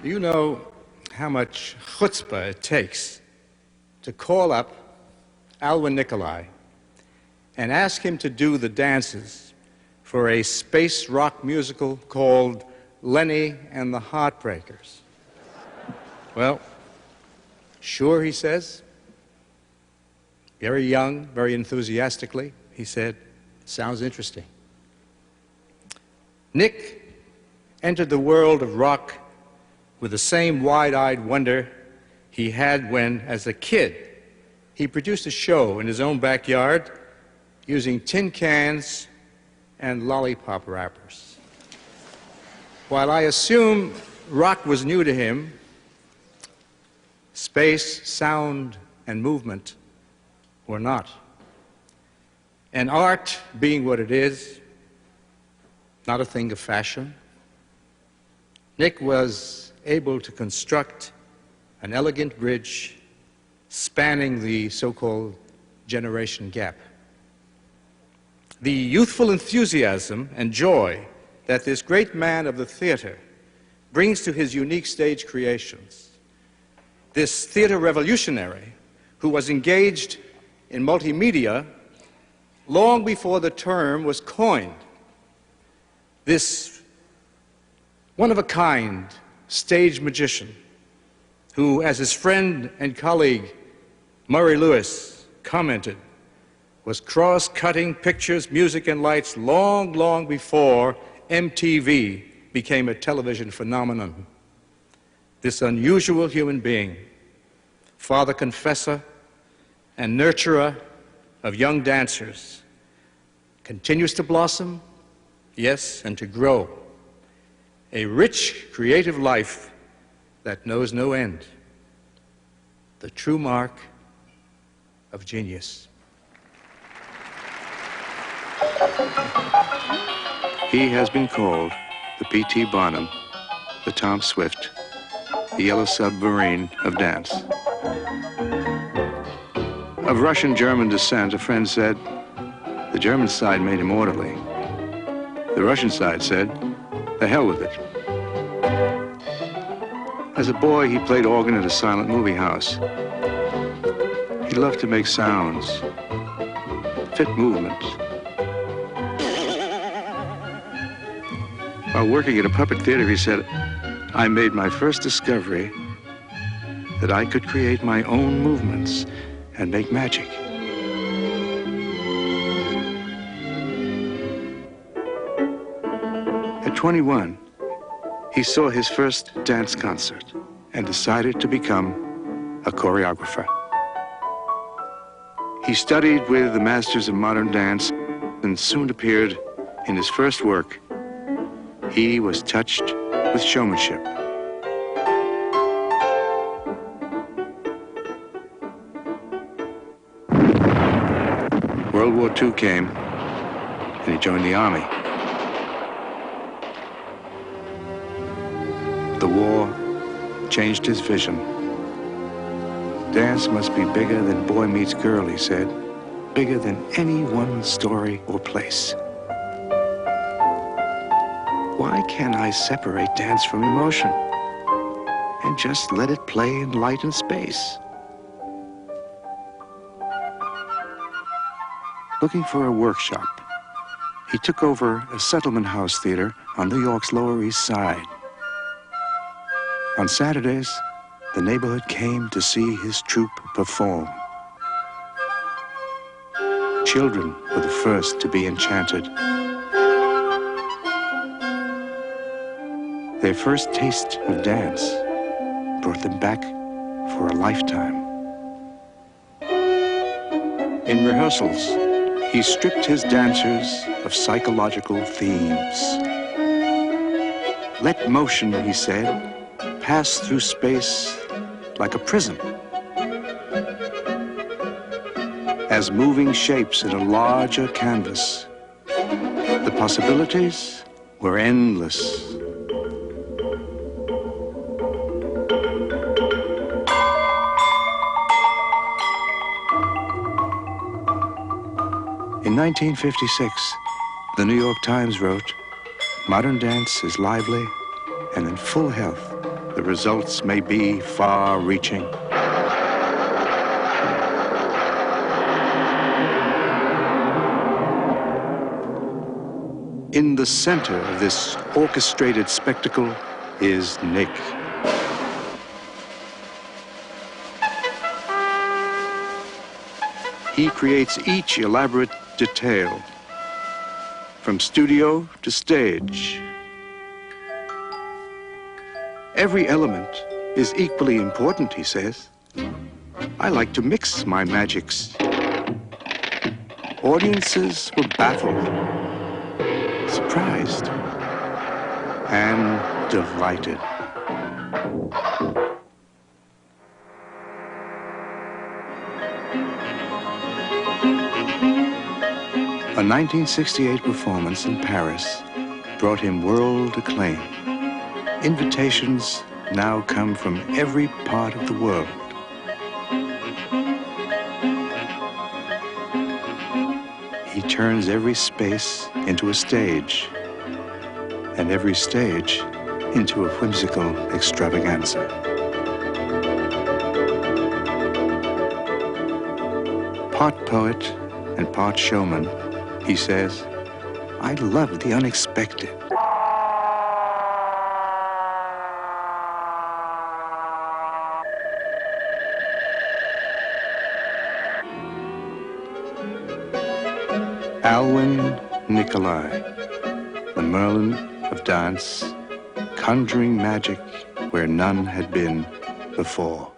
Do you know how much chutzpah it takes to call up Alwin Nikolais and ask him to do the dances for a space rock musical called Lenny and the Heartbreakers? Well, sure, he says. Very young, very enthusiastically, he said, sounds interesting. Nick entered the world of rock with the same wide-eyed wonder he had when, as a kid, he produced a show in his own backyard using tin cans and lollipop wrappers. While I assume rock was new to him, space, sound, and movement were not. And art, being what it is, not a thing of fashion, Nick was able to construct an elegant bridge spanning the so-called generation gap. The youthful enthusiasm and joy that this great man of the theater brings to his unique stage creations, this theater revolutionary who was engaged in multimedia long before the term was coined, this one-of-a-kind stage magician who, as his friend and colleague Murray Lewis commented, was cross-cutting pictures, music, and lights long, long before MTV became a television phenomenon. This unusual human being, father confessor and nurturer of young dancers, continues to blossom, yes, and to grow. A rich, creative life that knows no end. The true mark of genius. He has been called the P.T. Barnum, the Tome Swift, the Yellow Submarine of dance. Of Russian-German descent, a friend said, the German side made him orderly. The Russian side said, the hell with it. As a boy, he played organ at a silent movie house. He loved to make sounds, fit movements. While working at a puppet theater, he said, I made my first discovery that I could create my own movements and make magic. At 21, he saw his first dance concert and decided to become a choreographer. He studied with the masters of modern dance and soon appeared in his first work. He was touched with showmanship. World War II came, and he joined the army. The war changed his vision. Dance must be bigger than boy meets girl, he said, bigger than any one story or place. Why can't I separate dance from emotion and just let it play in light and space? Looking for a workshop, he took over a settlement house theater on New York's Lower East Side. On Saturdays, the neighborhood came to see his troupe perform. Children were the first to be enchanted. Their first taste of dance brought them back for a lifetime. In rehearsals, he stripped his dancers of psychological themes. Let motion, he said, pass through space like a prism. As moving shapes in a larger canvas, the possibilities were endless. In 1956, the New York Times wrote, "Modern dance is lively and in full health the results may be far-reaching. In the center of this orchestrated spectacle is Nik. He creates each elaborate detail, from studio to stage. Every element is equally important, he says. I like to mix my magics. Audiences were baffled, surprised, and delighted. A 1968 performance in Paris brought him world acclaim. Invitations now come from every part of the world. He turns every space into a stage, and every stage into a whimsical extravaganza. Part poet and part showman, he says, I love the unexpected. Alwin Nikolais, the Merlin of dance, conjuring magic where none had been before.